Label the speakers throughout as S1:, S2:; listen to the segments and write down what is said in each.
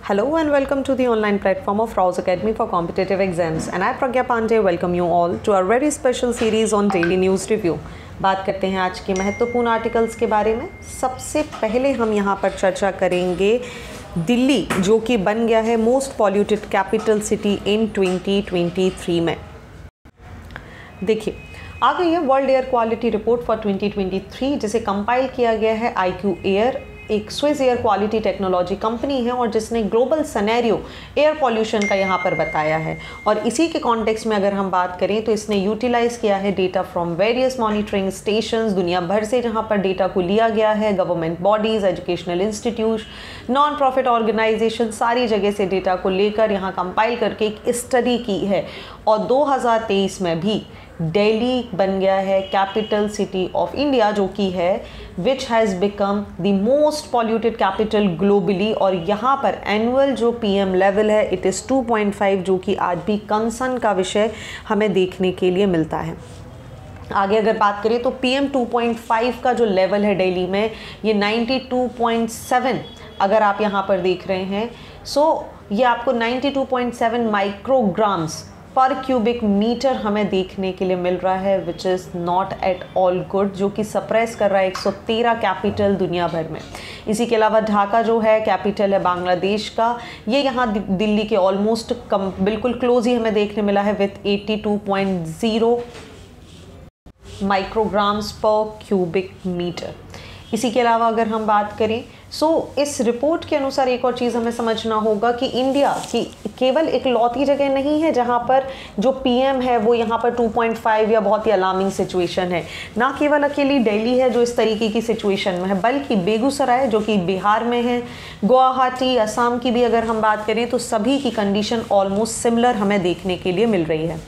S1: Hello and welcome to the online platform of Rouse Academy for Competitive Exams, and I Pragya Pandey welcome you all to our very special series on Daily News Review। बात करते हैं आज के महत्वपूर्ण articles के बारे में। सबसे पहले हम यहाँ पर चर्चा करेंगे दिल्ली, जो कि बन गया है most polluted capital city in 2023 में। देखिए, आ गई है world air quality report for 2023, जिसे कंपाइल किया गया है IQ एयर, एक Swiss air quality technology company है और जिसने ग्लोबल सिनेरियो एयर पॉल्यूशन का यहाँ पर बताया है। और इसी के कॉन्टेक्स्ट में अगर हम बात करें तो इसने यूटिलाइज किया है data from various monitoring stations दुनिया भर से, जहाँ पर डेटा को लिया गया है। Government bodies, educational institute, non profit organisation, सारी जगह से डेटा को लेकर यहाँ कंपाइल करके एक स्टडी की है। और 2023 में भी दिल्ली बन गया है कैपिटल सिटी ऑफ इंडिया, जो कि है which has become the most polluted capital globally. और यहाँ पर एनुअल जो PM लेवल है इट इज़ 2.5, जो कि आज भी कंसर्न का विषय हमें देखने के लिए मिलता है। आगे अगर बात करें तो PM 2.5 का जो लेवल है दिल्ली में, ये 92.7 अगर आप यहाँ पर देख रहे हैं, ये आपको 92.7 माइक्रोग्राम्स पर क्यूबिक मीटर हमें देखने के लिए मिल रहा है, which is not at all good, जो कि सप्रेस कर रहा है 113 कैपिटल दुनिया भर में। इसी के अलावा ढाका जो है कैपिटल है बांग्लादेश का, ये यहाँ दिल्ली के ऑलमोस्ट बिल्कुल क्लोज ही हमें देखने मिला है विथ 82.0 माइक्रोग्राम्स पर क्यूबिक मीटर। इसी के अलावा अगर हम बात करें इस रिपोर्ट के अनुसार एक और चीज़ हमें समझना होगा कि इंडिया की केवल एक लौती जगह नहीं है जहां पर जो PM है वो यहां पर 2.5 या बहुत ही अलार्मिंग सिचुएशन है। ना केवल अकेली दिल्ली है जो इस तरीके की सिचुएशन में है, बल्कि बेगूसराय जो कि बिहार में है, गुवाहाटी, असम की भी अगर हम बात करें तो सभी की कंडीशन ऑलमोस्ट सिमिलर हमें देखने के लिए मिल रही है।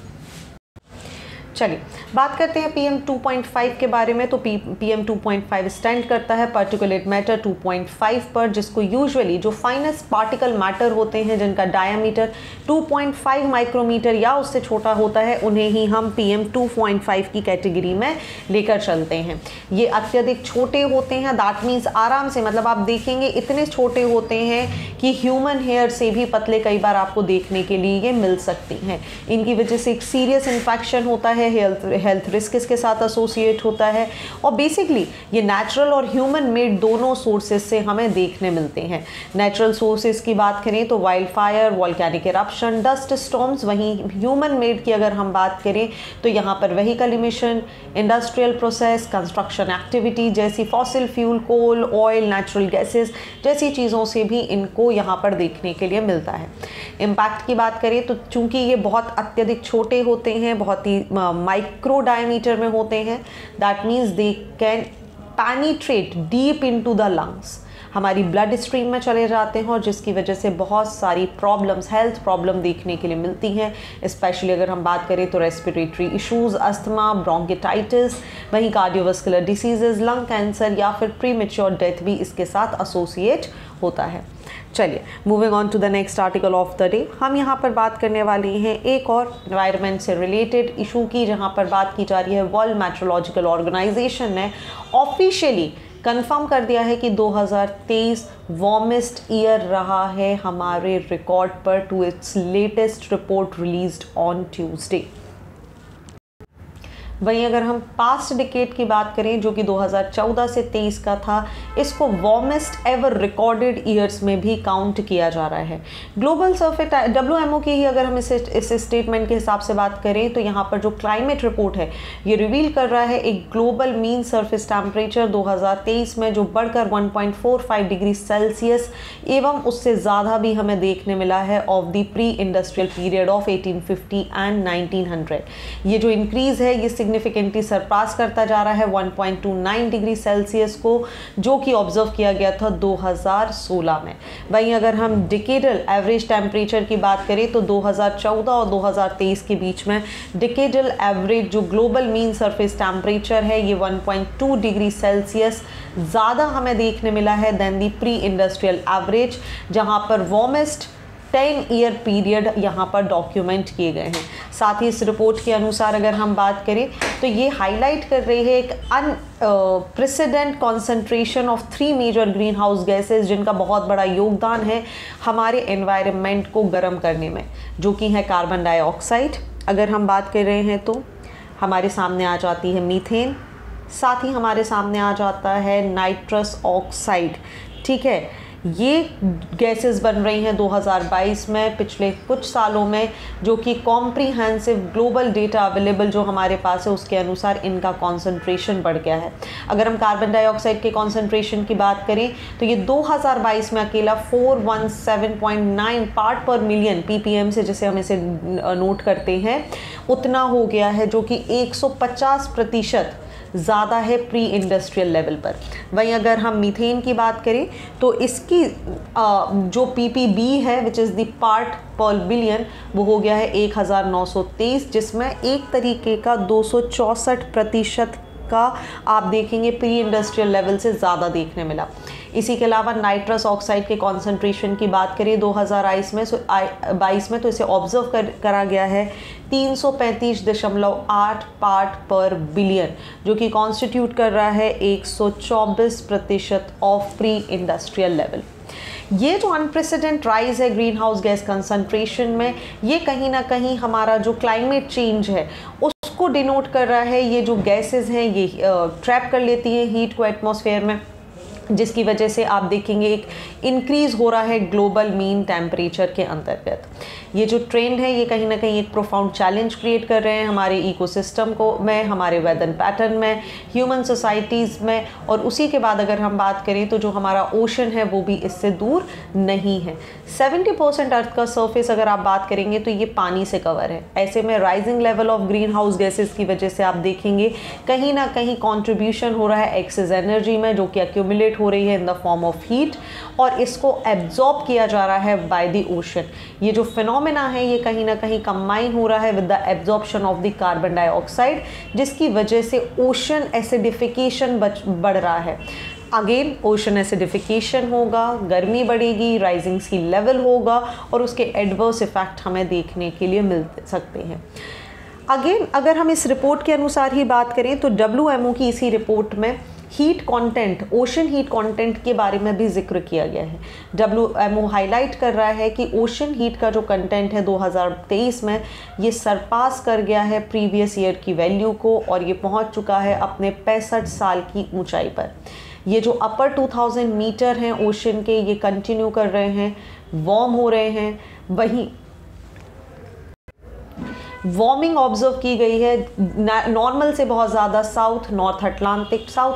S1: चलिए बात करते हैं PM 2.5 के बारे में। तो PM 2.5 स्टैंड करता है पार्टिकुलेट मैटर 2.5 पर, जिसको यूजुअली जो फाइनेस्ट पार्टिकल मैटर होते हैं जिनका डायमीटर 2.5 माइक्रोमीटर या उससे छोटा होता है, उन्हें ही हम PM 2.5 की कैटेगरी में लेकर चलते हैं। ये अत्यधिक छोटे होते हैं, दैट मीन्स आराम से, मतलब आप देखेंगे इतने छोटे होते हैं कि ह्यूमन हेयर से भी पतले कई बार आपको देखने के लिए ये मिल सकती हैं। इनकी वजह से एक सीरियस इन्फेक्शन होता है, हेल्थ रिस्क इसके साथ एसोसिएट होता है। और बेसिकली ये नेचुरल और ह्यूमन मेड दोनों सोर्सेज से हमें देखने मिलते हैं। नेचुरल सोर्सेज की बात करें तो wild fire, volcanic eruption, dust storms. वहीं ह्यूमन मेड की अगर हम बात करें तो यहाँ पर vehicle emission, industrial process, construction activity जैसी फॉसिल फ्यूल, कोल, ऑयल, नेचुरल गैसेस जैसी चीज़ों से भी इनको यहाँ पर देखने के लिए मिलता है। इम्पैक्ट की बात करें तो चूंकि ये बहुत अत्यधिक छोटे होते हैं, बहुत ही माइक्रो डायमीटर में होते हैं, that means they can penetrate deep into the lungs, हमारी ब्लड स्ट्रीम में चले जाते हैं, और जिसकी वजह से बहुत सारी प्रॉब्लम्स, हेल्थ प्रॉब्लम देखने के लिए मिलती हैं। स्पेशली अगर हम बात करें तो रेस्पिरेटरी इश्यूज, अस्थमा, ब्रोंकिटाइटिस, वहीं कार्डियोवास्कुलर डिसीजेज, लंग कैंसर या फिर प्रीमेच्योर डेथ भी इसके साथ एसोसिएट होता है। चलिए moving on to the next article of the day, हम यहाँ पर बात करने वाले हैं एक और एनवायरनमेंट से रिलेटेड इशू की, जहाँ पर बात की जा रही है वर्ल्ड मेट्रोलॉजिकल ऑर्गेनाइजेशन ने ऑफिशियली कंफर्म कर दिया है कि 2023 वार्मेस्ट ईयर रहा है हमारे रिकॉर्ड पर, to its latest report released on Tuesday. वहीं अगर हम पास्ट डिकेड की बात करें जो कि 2014 से 23 का था, इसको वार्मेस्ट एवर रिकॉर्डेड ईयर्स में भी काउंट किया जा रहा है। ग्लोबल सर्फेस WMO की ही अगर हम इस स्टेटमेंट के हिसाब से बात करें तो यहाँ पर जो क्लाइमेट रिपोर्ट है ये रिवील कर रहा है एक ग्लोबल मीन सरफेस टेम्परेचर 2023 में जो बढ़कर 1.45 डिग्री सेल्सियस एवं उससे ज़्यादा भी हमें देखने मिला है of the pre industrial period of 1850 and 1900। ये जो इंक्रीज़ है ये सिग्निफिकेंटली सरपास करता जा रहा है 1.29 डिग्री सेल्सियस को, जो कि ऑब्जर्व किया गया था 2016 में। वहीं अगर हम डिकेडल एवरेज टेम्परेचर की बात करें तो 2014 और 2023 के बीच में डिकेडल एवरेज जो ग्लोबल मीन सरफेस टेम्परेचर है ये 1.2 डिग्री सेल्सियस ज़्यादा हमें देखने मिला है देन दी प्री इंडस्ट्रियल एवरेज, जहां पर वार्मेस्ट 10 ईयर पीरियड यहाँ पर डॉक्यूमेंट किए गए हैं। साथ ही इस रिपोर्ट के अनुसार अगर हम बात करें तो ये हाईलाइट कर रही है एक unprecedented concentration of 3 major green house gases जिनका बहुत बड़ा योगदान है हमारे एनवायरनमेंट को गर्म करने में, जो कि है कार्बन डाइऑक्साइड। अगर हम बात कर रहे हैं तो हमारे सामने आ जाती है मीथेन, साथ ही हमारे सामने आ जाता है नाइट्रस ऑक्साइड। ठीक है, ये गैसेस बन रही हैं 2022 में, पिछले कुछ सालों में, जो कि कॉम्प्रिहेंसिव ग्लोबल डेटा अवेलेबल जो हमारे पास है उसके अनुसार इनका कॉन्सेंट्रेशन बढ़ गया है। अगर हम कार्बन डाइऑक्साइड के कॉन्सेंट्रेशन की बात करें तो ये 2022 में अकेला 417.9 पार्ट पर मिलियन ppm से, जैसे हम इसे नोट करते हैं, उतना हो गया है, जो कि 150% ज़्यादा है प्री इंडस्ट्रियल लेवल पर। वहीं अगर हम मीथेन की बात करें तो इसकी जो ppb है विच इज़ द पार्ट पर बिलियन, वो हो गया है 1923, जिसमें एक तरीके का 264% का आप देखेंगे प्री इंडस्ट्रियल लेवल से ज़्यादा देखने मिला। इसी के अलावा नाइट्रस ऑक्साइड के कॉन्सेंट्रेशन की बात करें 2022 में तो इसे ऑब्जर्व करा गया है 335.8 पार्ट पर बिलियन, जो कि कॉन्स्टिट्यूट कर रहा है 124% ऑफ प्री इंडस्ट्रियल लेवल। ये जो अनप्रेसिडेंट राइज है ग्रीन हाउस गैस कंसंट्रेशन में, ये कहीं ना कहीं हमारा जो क्लाइमेट चेंज है उसको डिनोट कर रहा है। ये जो गैसेस हैं ये ट्रैप कर लेती हैं हीट को एटमॉस्फेयर में, जिसकी वजह से आप देखेंगे एक इंक्रीज़ हो रहा है ग्लोबल मीन टेम्परेचर के अंतर्गत। ये जो ट्रेंड है ये कहीं ना कहीं एक प्रोफाउंड चैलेंज क्रिएट कर रहे हैं हमारे इकोसिस्टम को में, हमारे वेदर पैटर्न में, ह्यूमन सोसाइटीज़ में। और उसी के बाद अगर हम बात करें तो जो हमारा ओशन है वो भी इससे दूर नहीं है। 70% अर्थ का सरफेस अगर आप बात करेंगे तो ये पानी से कवर है। ऐसे में rising level of green house gases की वजह से आप देखेंगे कहीं ना कहीं कॉन्ट्रीब्यूशन हो रहा है एक्सेस एनर्जी में, जो कि एक्यूमुलेट हो रही है in the form of heat, और इसको एब्जॉर्ब किया जा रहा है बाय द ओशन। ये जो फिनोमेना है ये कहीं ना कहीं कंबाइन हो रहा है with the absorption of the carbon dioxide, जिसकी वजह से ओशन एसिडिफिकेशन बढ़ रहा है। अगेन ओशन एसिडिफिकेशन होगा, गर्मी बढ़ेगी, राइजिंग सी लेवल होगा, और उसके एडवर्स इफेक्ट हमें देखने के लिए मिल सकते हैं। अगेन अगर हम इस रिपोर्ट के अनुसार ही बात करें तो WMO की इसी रिपोर्ट में heat content, ocean heat content के बारे में भी जिक्र किया गया है। WMO हाईलाइट कर रहा है कि ओशन हीट का जो कंटेंट है 2023 में ये सरपास कर गया है प्रीवियस ईयर की वैल्यू को, और ये पहुंच चुका है अपने 65 साल की ऊंचाई पर। ये जो अपर 2000 मीटर हैं ओशन के, ये कंटिन्यू कर रहे हैं, वार्म हो रहे हैं। वहीं वार्मिंग ऑब्जर्व की गई है नॉर्मल से बहुत ज़्यादा साउथ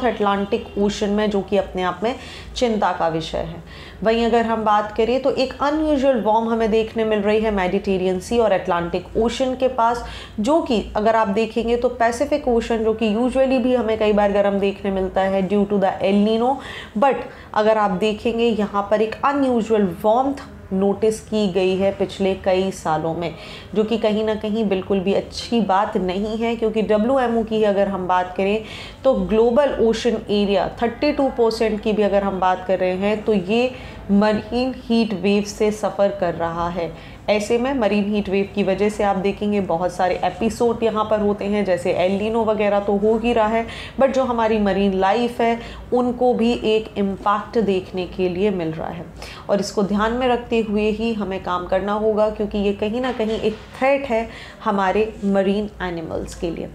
S1: अटलांटिक ओशन में, जो कि अपने आप में चिंता का विषय है। वहीं अगर हम बात करें तो एक अनयूजुअल वार्म हमें देखने मिल रही है मेडिटेरियन सी और अटलांटिक ओशन के पास, जो कि अगर आप देखेंगे तो पैसिफिक ओशन, जो कि यूजुअली भी हमें कई बार गर्म देखने मिलता है due to the El Nino, but अगर आप देखेंगे यहाँ पर एक अनयूजुअल वार्मथ नोटिस की गई है पिछले कई सालों में, जो कि कहीं ना कहीं बिल्कुल भी अच्छी बात नहीं है। क्योंकि WMO की अगर हम बात करें तो ग्लोबल ओशन एरिया 32% की भी अगर हम बात कर रहे हैं तो ये मरीन हीट वेव से सफ़र कर रहा है। ऐसे में मरीन हीट वेव की वजह से आप देखेंगे बहुत सारे एपिसोड यहाँ पर होते हैं, जैसे एल नीनो वगैरह तो हो ही रहा है, बट जो हमारी मरीन लाइफ है उनको भी एक इम्पैक्ट देखने के लिए मिल रहा है। और इसको ध्यान में रखते हुए ही हमें काम करना होगा, क्योंकि ये कहीं ना कहीं एक थ्रेट है हमारे मरीन एनिमल्स के लिए।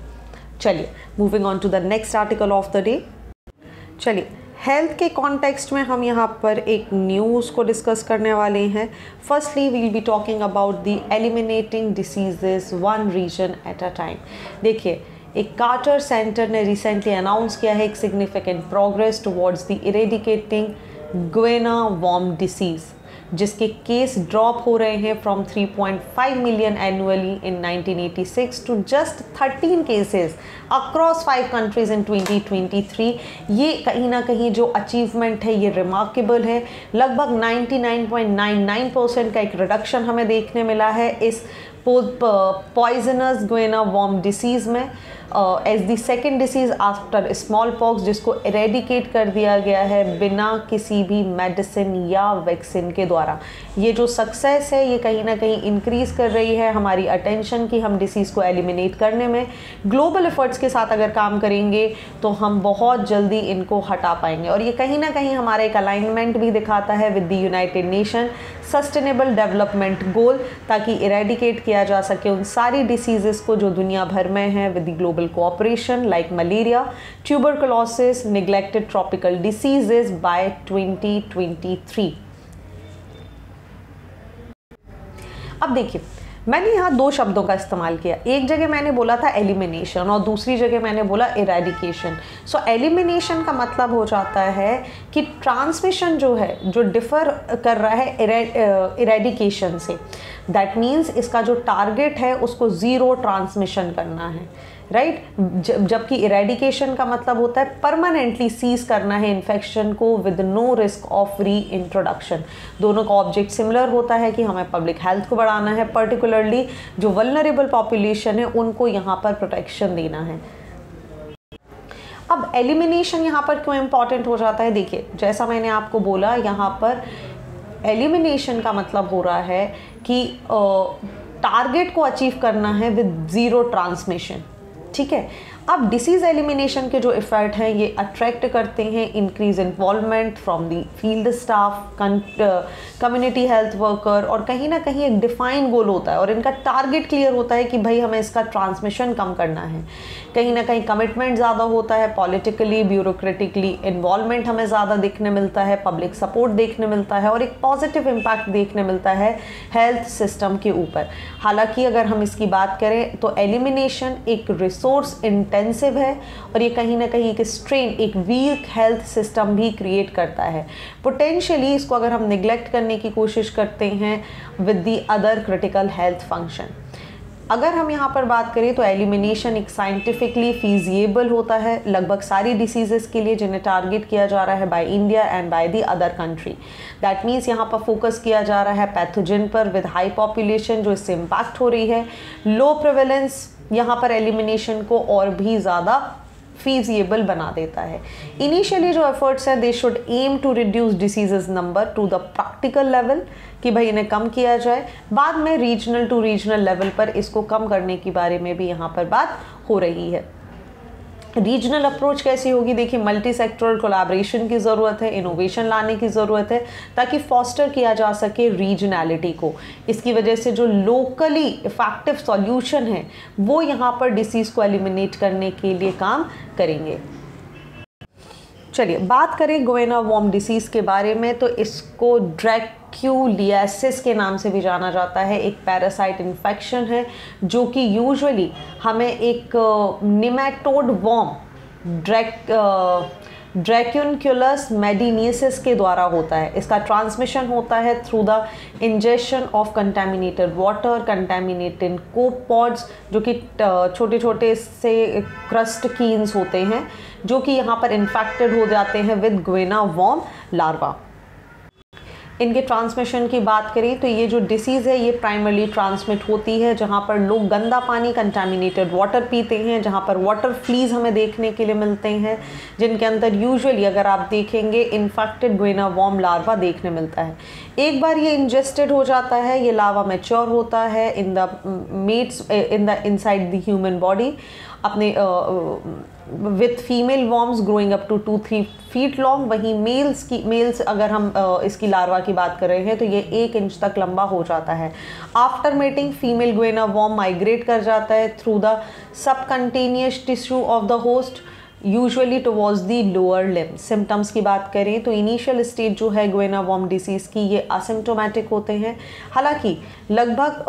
S1: चलिए moving on to the next article of the day. चलिए हेल्थ के कॉन्टेक्स्ट में हम यहाँ पर एक न्यूज़ को डिस्कस करने वाले हैं। Firstly we will be talking about the eliminating diseases one region at a time. देखिए, एक कार्टर सेंटर ने रिसेंटली अनाउंस किया है एक significant progress towards the eradicating guinea worm disease, जिसके केस ड्रॉप हो रहे हैं from 3.5 million annually in 1986 to just 13 cases across 5 countries in 2023। ये कहीं ना कहीं जो अचीवमेंट है ये रिमार्केबल है। लगभग 99.99% का एक रिडक्शन हमें देखने मिला है इस पॉइजनस गुएना वॉर्म डिसीज़ में। As the second disease after small pox, जिसको इरेडिकेट कर दिया गया है बिना किसी भी मेडिसिन या वैक्सीन के द्वारा। ये जो सक्सेस है ये कहीं ना कहीं इंक्रीज़ कर रही है हमारी अटेंशन की हम डिसीज़ को एलिमिनेट करने में। ग्लोबल एफर्ट्स के साथ अगर काम करेंगे तो हम बहुत जल्दी इनको हटा पाएंगे, और ये कहीं ना कहीं हमारा एक अलाइनमेंट भी दिखाता है with the United nation sustainable development goal, ताकि इरेडिकेट किया जा सके उन सारी डिसीज़ेस को जो दुनिया भर में हैं with the global cooperation like malaria, tuberculosis, neglected tropical diseases by 2023। अब देखिए, मैंने यहाँ दो शब्दों का इस्तेमाल किया। एक जगह मैंने बोला था एलिमिनेशन और दूसरी जगह मैंने बोला इरेडिकेशन। सो एलिमिनेशन का मतलब हो जाता है कि ट्रांसमिशन जो है, जो डिफ़र कर रहा है इरेडिकेशन से, दैट मीन्स इसका जो टारगेट है उसको ज़ीरो ट्रांसमिशन करना है, राइट। जबकि इरेडिकेशन का मतलब होता है परमानेंटली सीज करना है इन्फेक्शन को with no risk of reintroduction. दोनों का ऑब्जेक्ट सिमिलर होता है कि हमें पब्लिक हेल्थ को बढ़ाना है, पर्टिकुलरली जो वल्नरेबल पॉपुलेशन है उनको यहाँ पर प्रोटेक्शन देना है। अब एलिमिनेशन यहाँ पर क्यों इम्पॉर्टेंट हो जाता है? देखिए, जैसा मैंने आपको बोला, यहाँ पर एलिमिनेशन का मतलब हो रहा है कि टारगेट को अचीव करना है विद ज़ीरो ट्रांसमिशन, ठीक है। अब डिसीज़ एलिमिनेशन के जो इफ़ेक्ट हैं ये अट्रैक्ट करते हैं increase involvement from the field staff, community health worker, और कहीं ना कहीं एक डिफाइन गोल होता है और इनका टारगेट क्लियर होता है कि भाई हमें इसका ट्रांसमिशन कम करना है। कहीं ना कहीं कमिटमेंट ज़्यादा होता है, पॉलिटिकली ब्यूरोक्रेटिकली इन्वॉल्वमेंट हमें ज़्यादा देखने मिलता है, पब्लिक सपोर्ट देखने मिलता है और एक पॉजिटिव इम्पैक्ट देखने मिलता है हेल्थ सिस्टम के ऊपर। हालांकि अगर हम इसकी बात करें तो एलिमिनेशन एक रिसोर्स इंटेंसिव है और ये कहीं ना कहीं एक स्ट्रेन, एक वीक हेल्थ सिस्टम भी क्रिएट करता है। पोटेंशियली इसको अगर हम निगलेक्ट करने की कोशिश करते हैं with the other critical health function. अगर हम यहाँ पर बात करें तो एलिमिनेशन एक साइंटिफिकली फीजिएबल होता है लगभग सारी डिसीजेस के लिए जिन्हें टारगेट किया जा रहा है by India and by the other country. That means यहाँ पर फोकस किया जा रहा है पैथोजन पर विद हाई पॉपुलेशन जो इससे इम्पैक्ट हो रही है। लो प्रेवलेंस यहाँ पर एलिमिनेशन को और भी ज़्यादा फीजिएबल बना देता है। इनिशियली जो एफर्ट्स है they should aim to reduce diseases number to the practical level, कि भाई इन्हें कम किया जाए। बाद में रीजनल टू रीजनल लेवल पर इसको कम करने के बारे में भी यहाँ पर बात हो रही है। रीजनल अप्रोच कैसी होगी? देखिए, मल्टी सेक्टरल कोलैबोरेशन की ज़रूरत है, इनोवेशन लाने की ज़रूरत है ताकि फॉस्टर किया जा सके रीजनैलिटी को। इसकी वजह से जो लोकली इफेक्टिव सॉल्यूशन है वो यहाँ पर डिसीज़ को एलिमिनेट करने के लिए काम करेंगे। चलिए बात करें गोएना वॉर्म डिसीज़ के बारे में, तो इसको ड्रैक्यूलियासिस के नाम से भी जाना जाता है। एक पैरासाइट इन्फेक्शन है जो कि यूजुअली हमें एक निमेटोड वॉर्म ड्रैक्यूनक्यूलस मेडिनियसिस के द्वारा होता है। इसका ट्रांसमिशन होता है through the injection of contaminated water, contaminated कोपॉड्स जो कि छोटे छोटे से क्रस्ट कीन्स होते हैं जो कि यहाँ पर इन्फेक्टेड हो जाते हैं विद गोएना वॉर्म लार्वा। इनके ट्रांसमिशन की बात करें तो ये जो डिसीज़ है ये प्राइमरली ट्रांसमिट होती है जहाँ पर लोग गंदा पानी, कंटामिनेटेड वाटर पीते हैं, जहाँ पर वाटर फ्लीज हमें देखने के लिए मिलते हैं जिनके अंदर यूजुअली अगर आप देखेंगे इन्फेक्टेड गोएना वॉर्म लार्वा देखने मिलता है। एक बार ये इंजेस्टेड हो जाता है, ये लार्वा मैच्योर होता है in the inside the human body अपने with female worms growing up to 2-3 feet long. वहीं मेल्स अगर हम इसकी लार्वा की बात कर रहे हैं तो ये 1 इंच तक लंबा हो जाता है। After mating female guinea worm migrate कर जाता है through the subcutaneous tissue of the host usually towards the lower limb. Symptoms की बात करें तो इनिशियल स्टेज जो है गोएना वॉर्म डिसीज़ की ये असिम्प्टोमेटिक होते हैं। हालांकि लगभग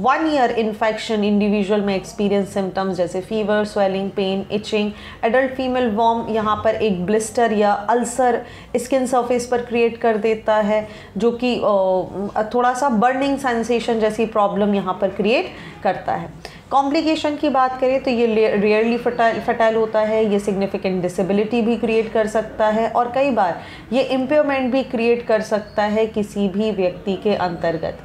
S1: 1 ईयर इन्फेक्शन इंडिविजुअल में एक्सपीरियंस सिम्टम्स जैसे fever, swelling, pain, itching. Adult female worm यहाँ पर एक ब्लिस्टर या अल्सर स्किन सरफेस पर क्रिएट कर देता है जो कि थोड़ा सा बर्निंग सेंसेशन जैसी प्रॉब्लम यहाँ पर क्रिएट करता है। कॉम्प्लिकेशन की बात करें तो ये रेयरली फर्टाइल होता है, ये सिग्निफिकेंट डिसेबिलिटी भी क्रिएट कर सकता है और कई बार ये इम्पेयरमेंट भी क्रिएट कर सकता है किसी भी व्यक्ति के अंतर्गत।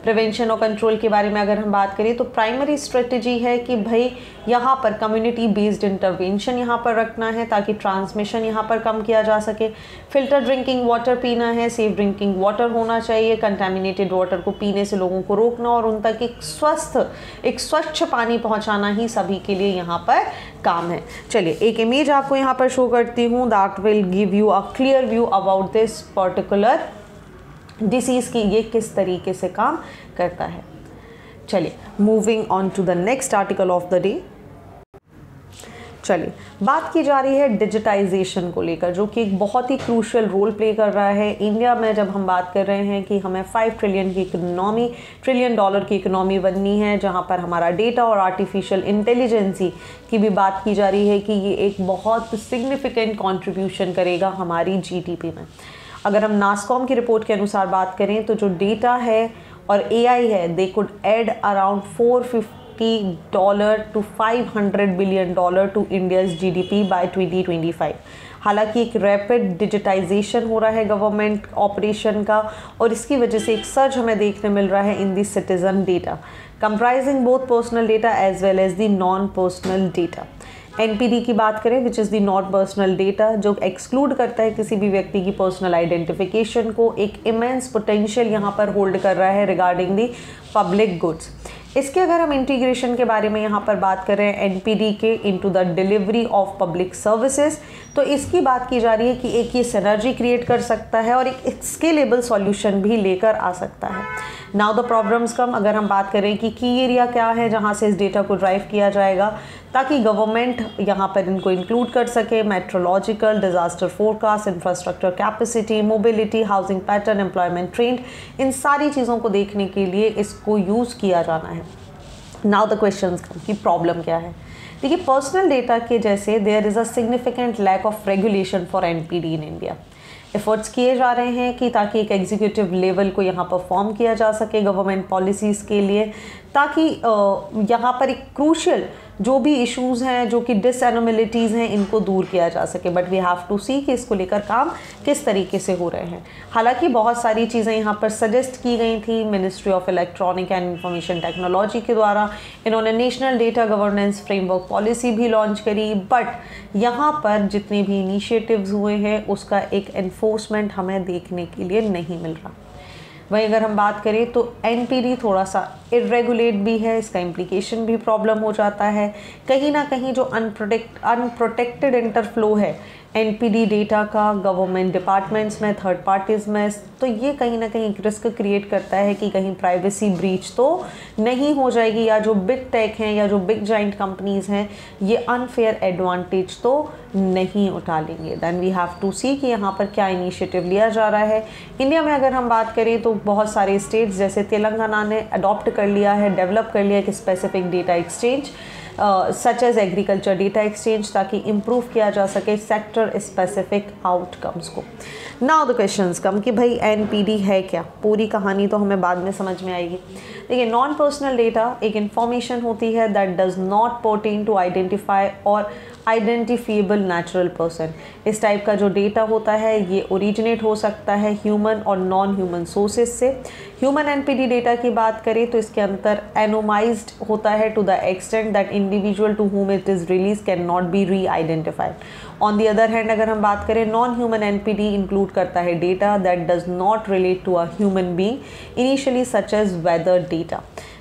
S1: प्रिवेंशन और कंट्रोल के बारे में अगर हम बात करें तो प्राइमरी स्ट्रेटजी है कि भाई यहाँ पर कम्युनिटी बेस्ड इंटरवेंशन यहाँ पर रखना है ताकि ट्रांसमिशन यहाँ पर कम किया जा सके। फिल्टर ड्रिंकिंग वाटर पीना है, सेफ ड्रिंकिंग वाटर होना चाहिए, कंटेमिनेटेड वाटर को पीने से लोगों को रोकना और उन तक एक स्वच्छ पानी पहुँचाना ही सभी के लिए यहाँ पर काम है। चलिए एक इमेज आपको यहाँ पर शो करती हूँ, that will give you a clear view about this particular disease की ये किस तरीके से काम करता है। चलिए moving on to the next article of the day. चलिए बात की जा रही है डिजिटाइजेशन को लेकर, जो कि एक बहुत ही क्रूशियल रोल प्ले कर रहा है इंडिया में। जब हम बात कर रहे हैं कि हमें $5 ट्रिलियन की इकोनॉमी बननी है, जहां पर हमारा डेटा और आर्टिफिशियल इंटेलिजेंसी की भी बात की जा रही है कि ये एक बहुत सिग्निफिकेंट कॉन्ट्रीब्यूशन करेगा हमारी GDP में। अगर हम नास्कॉम की रिपोर्ट के अनुसार बात करें तो जो डेटा है और AI है, they could add around $450 to $500 billion to India's GDP by 2025। हालांकि एक रैपिड डिजिटाइजेशन हो रहा है गवर्नमेंट ऑपरेशन का और इसकी वजह से एक सर्ज हमें देखने मिल रहा है in the citizen data comprising both personal data as well as the non personal data. NPD की बात करें which is the not personal data, जो एक्सक्लूड करता है किसी भी व्यक्ति की पर्सनल आइडेंटिफिकेशन को, एक इमेंस पोटेंशियल यहाँ पर होल्ड कर रहा है रिगार्डिंग दी पब्लिक गुड्स। इसके अगर हम इंटीग्रेशन के बारे में यहाँ पर बात कर रहे हैं NPD के into the delivery of public services, तो इसकी बात की जा रही है कि एक ये सिनर्जी क्रिएट कर सकता है और एक स्केलेबल सॉल्यूशन भी लेकर आ सकता है। नाउ द प्रॉब्लम्स कम, अगर हम बात करें कि की एरिया क्या है जहाँ से इस डेटा को ड्राइव किया जाएगा ताकि गवर्नमेंट यहाँ पर इनको इंक्लूड कर सके। Meteorological, disaster forecast, infrastructure capacity, mobility, housing pattern, employment trend, इन सारी चीज़ों को देखने के लिए इसको यूज़ किया जाना है। नाउ द क्वेश्चंस की प्रॉब्लम क्या है। देखिए पर्सनल डेटा के जैसे there is a significant lack of regulation for NPD in India. Efforts किए जा रहे हैं कि ताकि एक एग्जीक्यूटिव लेवल को यहाँ पर फॉर्म किया जा सके गवर्नमेंट पॉलिसीज़ के लिए, ताकि यहाँ पर एक क्रूशियल जो भी इश्यूज़ हैं, जो कि डिसएनोमिलिटीज़ हैं, इनको दूर किया जा सके। बट वी हैव टू सी कि इसको लेकर काम किस तरीके से हो रहे हैं। हालांकि बहुत सारी चीज़ें यहाँ पर सजेस्ट की गई थी ministry of electronic and information technology के द्वारा। इन्होंने national data governance framework policy भी लॉन्च करी, बट यहाँ पर जितने भी इनिशिएटिव्स हुए हैं उसका एक एनफोर्समेंट हमें देखने के लिए नहीं मिल रहा। वहीं अगर हम बात करें तो NPD थोड़ा सा इरेगुलेट भी है, इसका इम्प्लीकेशन भी प्रॉब्लम हो जाता है। कहीं ना कहीं जो अनप्रोटेक्टेड इंटरफ्लो है NPD डेटा का गवर्नमेंट डिपार्टमेंट्स में, थर्ड पार्टीज़ में, तो ये कहीं ना कहीं एक रिस्क क्रिएट करता है कि कहीं प्राइवेसी ब्रीच तो नहीं हो जाएगी, या जो बिग टेक हैं या जो बिग जाइंट कंपनीज़ हैं ये अनफेयर एडवांटेज तो नहीं उठा लेंगे। देन वी हैव टू सी कि यहाँ पर क्या इनिशिएटिव लिया जा रहा है। इंडिया में अगर हम बात करें तो बहुत सारे स्टेट्स जैसे तेलंगाना ने अडॉप्ट कर लिया है, डेवलप कर लिया है कि specific data exchange such as agriculture data exchange, ताकि इम्प्रूव किया जा सके सेक्टर स्पेसिफिक आउटकम्स को। नाउ द क्वेश्चंस कम कि भाई NPD है क्या, पूरी कहानी तो हमें बाद में समझ में आएगी। देखिए नॉन पर्सनल डेटा एक इंफॉर्मेशन होती है that does not pertain to identify और आइडेंटिफिएबल नेचुरल पर्सन। इस टाइप का जो डेटा होता है ये ओरिजिनेट हो सकता है ह्यूमन और नॉन ह्यूमन सोर्सेज से। ह्यूमन NPD डेटा की बात करें तो इसके अंदर एनोमाइज्ड होता है to the extent that individual to whom it is release can not be re identified. On the other hand अगर हम बात करें नॉन ह्यूमन NPD इंक्लूड करता है data that does not relate to a human being initially such as weather data.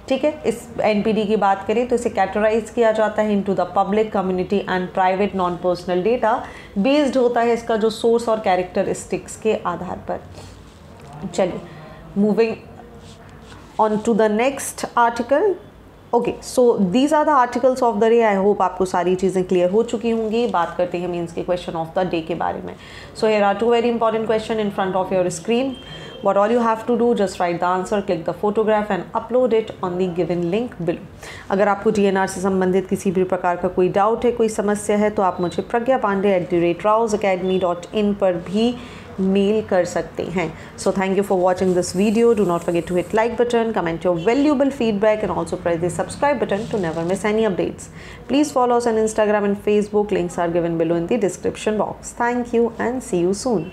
S1: ठीक है, इस NPD की बात करें तो इसे कैटेगराइज किया जाता है into the public, community and private non personal data. Based होता है इसका जो सोर्स और कैरेक्टरिस्टिक्स के आधार पर। चलिए moving on to the next article. Okay, so these are the articles of the day. I hope आपको सारी चीज़ें क्लियर हो चुकी होंगी। बात करते हैं मीन्स के क्वेश्चन ऑफ द डे के बारे में। So here are 2 very important question in front of your screen. What all you have to do, just write the answer, click the photograph and upload it on the given link below. अगर आपको DNR से संबंधित किसी भी प्रकार का कोई doubt है, कोई समस्या है, तो आप मुझे pragyaPandey@raoseacademy.in पर भी मेल कर सकते हैं. So thank you for watching this video. Do not forget to hit like button, comment your valuable feedback and also press the subscribe button to never miss any updates. Please follow us on Instagram and Facebook. Links are given below in the description box. Thank you and see you soon.